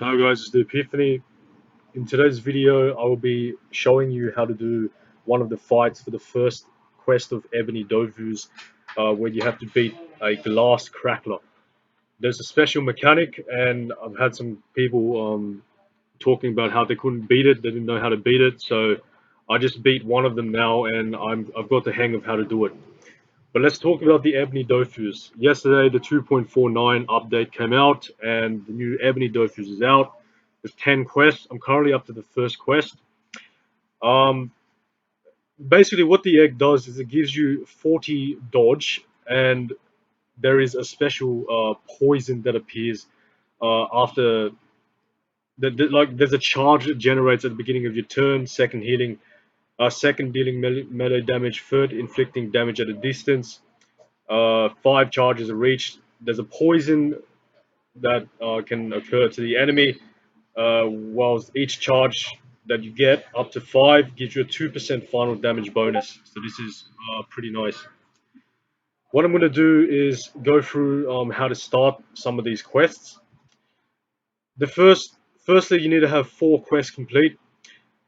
Hello guys, it's the-epiphany. In today's video, I will be showing you how to do one of the fights for the first quest of Ebony Dofus, where you have to beat a glass crackler. There's a special mechanic, and I've had some people talking about how they couldn't beat it, they didn't know how to beat it, so I just beat one of them now, and I've got the hang of how to do it. But let's talk about the Ebony Dofus. Yesterday, the 2.49 update came out, and the new Ebony Dofus is out. There's 10 quests. I'm currently up to the first quest. Um, Basically, what the egg does is it gives you 40 dodge, and there is a special poison that appears after. Like, there's a charge that generates at the beginning of your turn. Second healing, second dealing melee damage. Third inflicting damage at a distance. 5 charges are reached. There's a poison that can occur to the enemy, whilst each charge that you get up to 5 gives you a 2% final damage bonus. So this is pretty nice. What I'm going to do is go through how to start some of these quests. Firstly, you need to have 4 quests complete.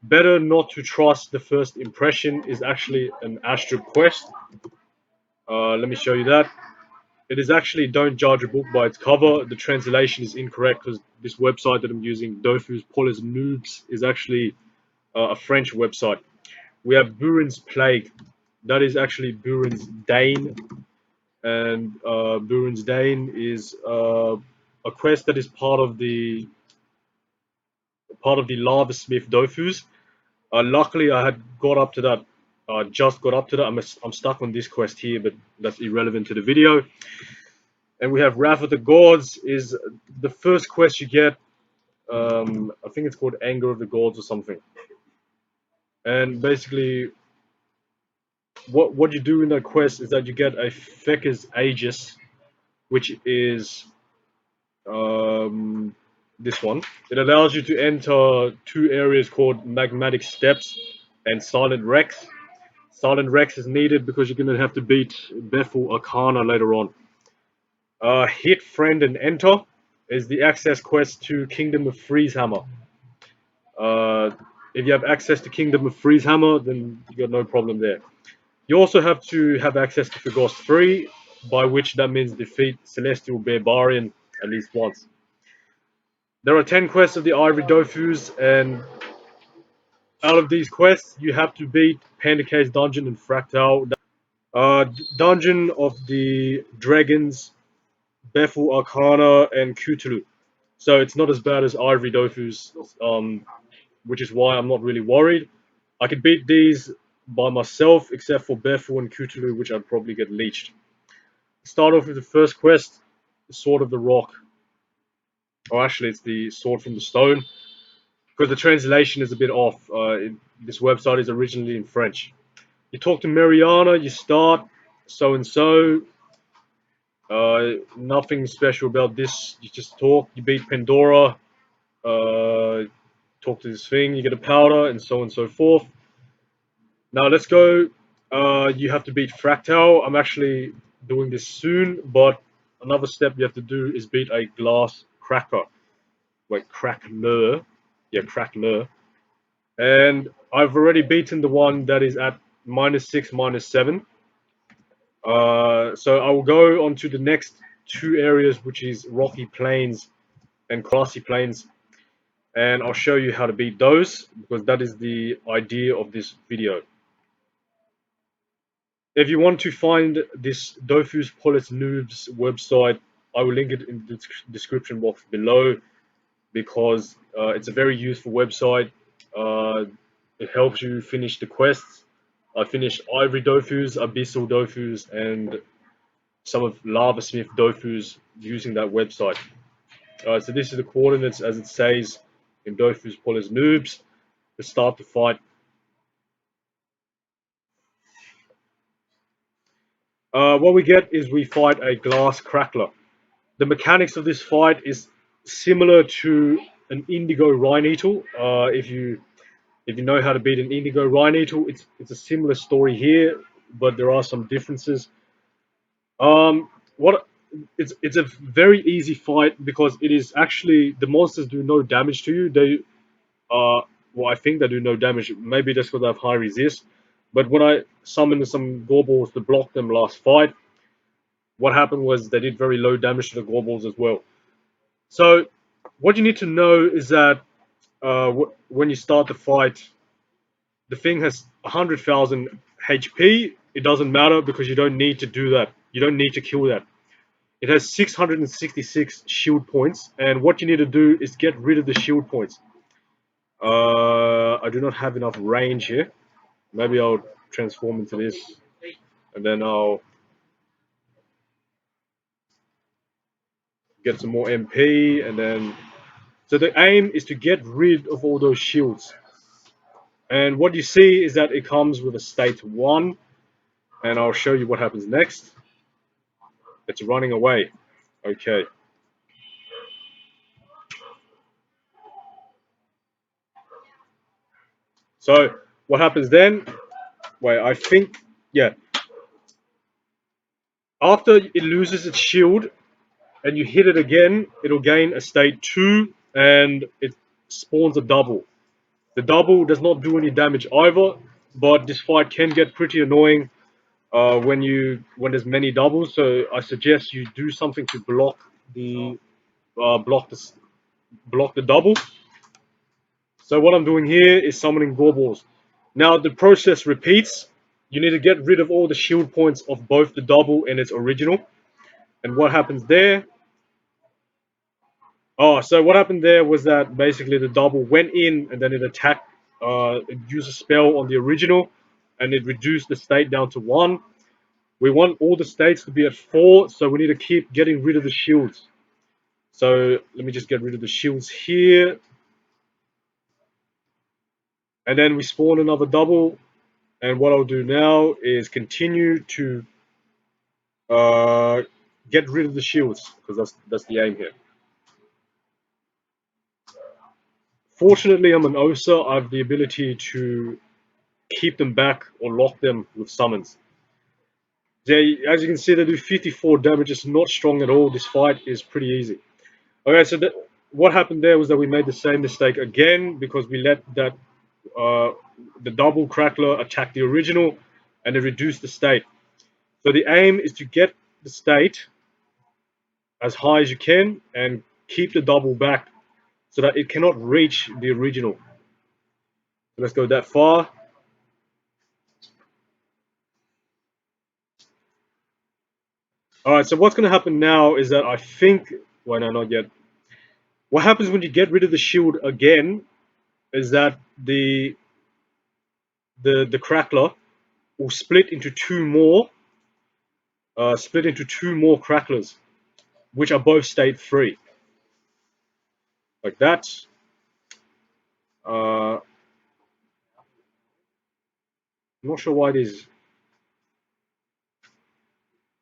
Better not to trust the first impression is actually an Astrid quest. Let me show you that. It is actually don't judge a book by its cover. The translation is incorrect because this website that I'm using, Dofus Polis Noobs, is actually a French website. We have Burin's Plague. That is actually Burin's Dane. And Burin's Dane is a quest that is part of the Lava Smith Dofus. Luckily, I had got up to that. Just got up to that. I'm stuck on this quest here, but that's irrelevant to the video. And we have Wrath of the Gods is the first quest you get. I think it's called Anger of the Gods or something. And basically, what you do in that quest is that you get a Fecker's Aegis, which is this one. It allows you to enter 2 areas called Magmatic Steppes and Silent Rex. Silent Rex is needed because you're going to have to beat Bethel Arcana later on. Hit Friend and Enter is the access quest to Kingdom of Freezehammer. If you have access to Kingdom of Freezehammer, then you got no problem there. You also have to have access to Phagos 3, by which that means defeat Celestial Barbarian at least once. There are 10 quests of the Ivory Dofus, and out of these quests, you have to beat Panda Cave's Dungeon and Fractal. Dungeon of the Dragons, Bethel Arcana, and Cthulhu. So it's not as bad as Ivory Dofus, which is why I'm not really worried. I could beat these by myself, except for Bethel and Cthulhu, which I'd probably get leeched. Start off with the first quest, the Sword of the Rock. Or actually, it's the Sword from the Stone, because the translation is a bit off. This website is originally in French. You talk to Mariana, you start so-and-so. Nothing special about this. You just talk. You beat Pandora. Talk to this thing. You get a powder, and so on and so forth. Now let's go. You have to beat Fractal. I'm actually doing this soon, but another step you have to do is beat a glass cracker. Wait, Crackler. Yeah, Crackler. And I've already beaten the one that is at -6, -7. So I will go on to the next 2 areas, which is Rocky Plains and Grassy Plains, and I'll show you how to beat those, because that is the idea of this video. If you want to find this Dofus Polis Noobs website, I will link it in the description box below, because it's a very useful website. It helps you finish the quests. I finished Ivory Dofus, Abyssal Dofus, and some of Lava Smith Dofus using that website. So this is the coordinates as it says in Dofus Polis Noobs to start the fight. What we get is we fight a glass crackler. The mechanics of this fight is similar to an indigo Rhine-Eagle. If you know how to beat an indigo Rhine-Eagle, it's a similar story here, but there are some differences. What it's a very easy fight because it is actually the monsters do no damage to you. They well, I think they do no damage. Maybe just because I have high resist. But when I summoned some Gorballs to block them last fight, what happened was they did very low damage to the Gorballs as well. So what you need to know is that when you start the fight, the thing has 100,000 HP. It doesn't matter because you don't need to do that. You don't need to kill that. It has 666 shield points, and what you need to do is get rid of the shield points. I do not have enough range here. Maybe I'll transform into this, and then I'll get some more MP, and then... So the aim is to get rid of all those shields. And what you see is that it comes with a state 1, and I'll show you what happens next. It's running away. Okay. So what happens then? Wait, I think, yeah. After it loses its shield and you hit it again, it'll gain a state 2 and it spawns a double. The double does not do any damage either, but this fight can get pretty annoying when there's many doubles. So I suggest you do something to the block the block the double. So what I'm doing here is summoning Gorballs. Now the process repeats. You need to get rid of all the shield points of both the double and its original. And what happens there? Oh, so what happened there was that basically the double went in and then it attacked, it used a spell on the original, and it reduced the state down to 1. We want all the states to be at 4, so we need to keep getting rid of the shields. So let me just get rid of the shields here. And then we spawn another double. And what I'll do now is continue to get rid of the shields, because that's the aim here. Fortunately, I'm an Osa. I have the ability to keep them back or lock them with summons. As you can see, they do 54 damage. It's not strong at all. This fight is pretty easy. Okay, so what happened there was that we made the same mistake again because we let that the double Crackler attack the original, and it reduced the state. So the aim is to get the state as high as you can and keep the double back so that it cannot reach the original. So let's go that far. Alright, so what's going to happen now is that I think... Well, no, not yet. What happens when you get rid of the shield again is that the Crackler will split into two more Cracklers, which are both state 3. Like that. I'm not sure why it is.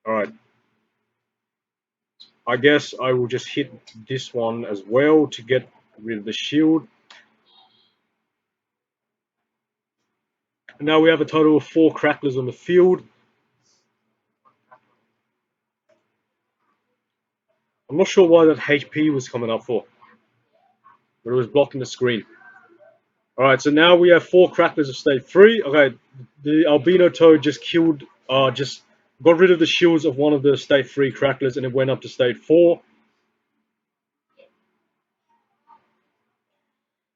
Alright. I guess I will just hit this one as well to get rid of the shield. Now we have a total of 4 Cracklers on the field. I'm not sure why that HP was coming up for, but it was blocking the screen. Alright, so now we have 4 Cracklers of state 3. Okay, the Albino Toad just just got rid of the shields of one of the state 3 Cracklers and it went up to state 4.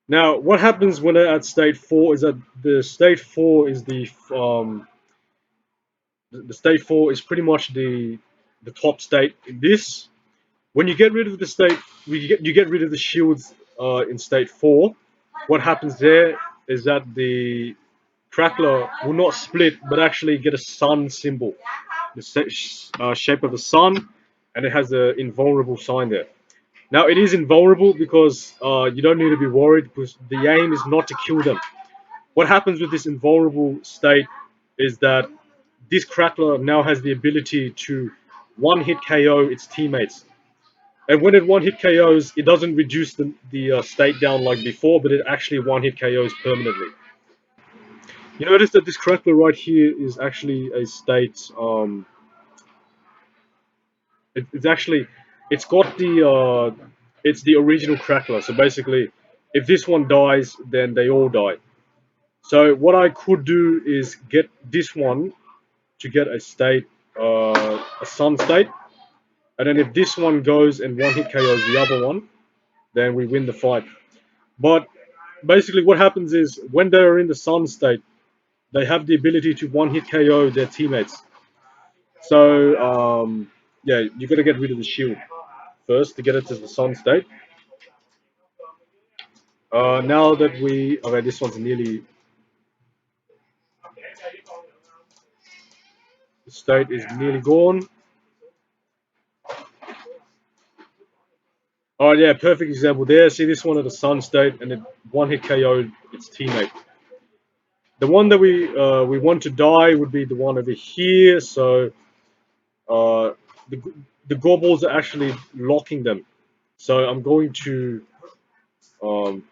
Now, what happens when they're at state 4 is that the state 4 is the state 4 is pretty much the top state in this. When you get rid of the state, you get rid of the shields in state 4. What happens there is that the Crackler will not split, but actually get a sun symbol, the shape of a sun, and it has an invulnerable sign there. Now it is invulnerable because you don't need to be worried because the aim is not to kill them. What happens with this invulnerable state is that this Crackler now has the ability to one-hit KO its teammates. And when it one-hit KOs, it doesn't reduce the state down like before, but it actually one-hit KOs permanently. You notice that this Crackler right here is actually a state It's actually, it's got it's the original Crackler. So basically, if this one dies, then they all die. So what I could do is get this one to get a state, a sun state, and then if this one goes and one hit KOs the other one, then we win the fight. But basically, what happens is when they're in the sun state, they have the ability to one hit KO their teammates. So yeah, you got to get rid of the shield first to get it to the sun state. Now that we okay, this one's nearly, the state is nearly gone. Oh yeah, perfect example there. See this one at the sun state, and it one hit KO'd its teammate. The one that we want to die would be the one over here. So uh, the the gobbles are actually locking them. So I'm going to um,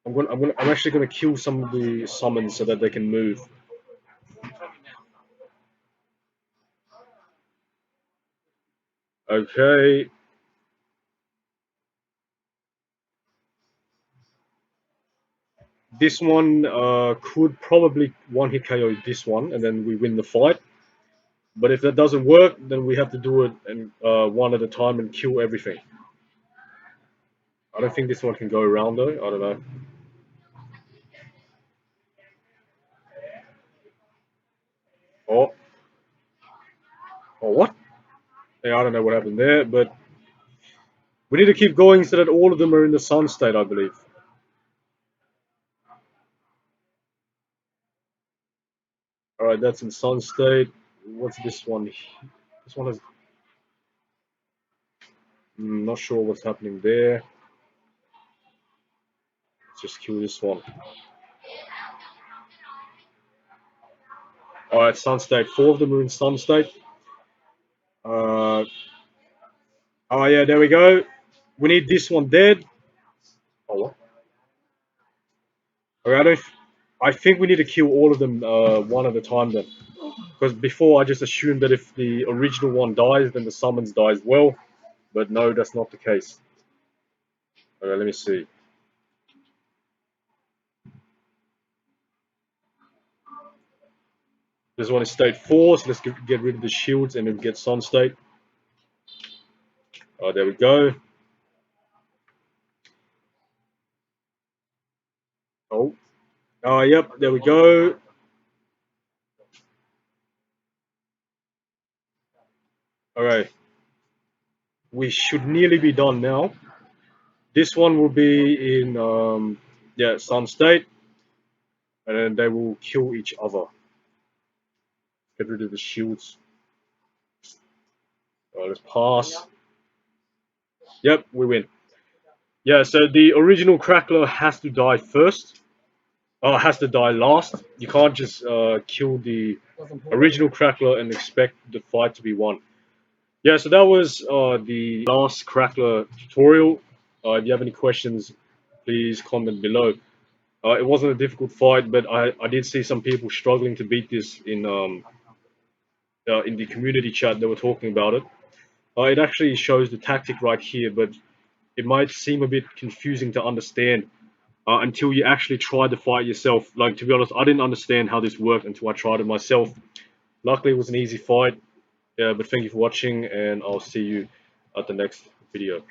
I'm actually going to kill some of the summons so that they can move. Okay, this one could probably one hit KO this one, and then we win the fight. But if that doesn't work, then we have to do it and one at a time and kill everything. I don't think this one can go around though. I don't know. Oh, what? Yeah, I don't know what happened there, but we need to keep going so that all of them are in the sun state, I believe. All right, that's in sun state. What's this one? This one has. Not sure what's happening there. Let's just kill this one. All right, sun state. Four of them are in sun state. Uh, oh yeah, there we go. We need this one dead. Oh what? Okay, I think we need to kill all of them one at a time then. Because before I just assumed that if the original one dies, then the summons die as well. But no, that's not the case. Okay, let me see. This one is state 4, so let's get rid of the shields and then get sun state. Oh, there we go. Oh, yep, there we go. Okay, we should nearly be done now. This one will be in, yeah, sun state, and then they will kill each other. Get rid of the shields. Let's pass. Yep, we win. Yeah, so the original Crackler has to die first. Has to die last. You can't just kill the original Crackler and expect the fight to be won. Yeah, so that was the last Crackler tutorial. If you have any questions, please comment below. It wasn't a difficult fight, but I did see some people struggling to beat this in the community chat. They were talking about it. It actually shows the tactic right here, but it might seem a bit confusing to understand until you actually try the fight yourself. Like, to be honest, I didn't understand how this worked until I tried it myself. Luckily, it was an easy fight. Yeah, but thank you for watching, and I'll see you at the next video.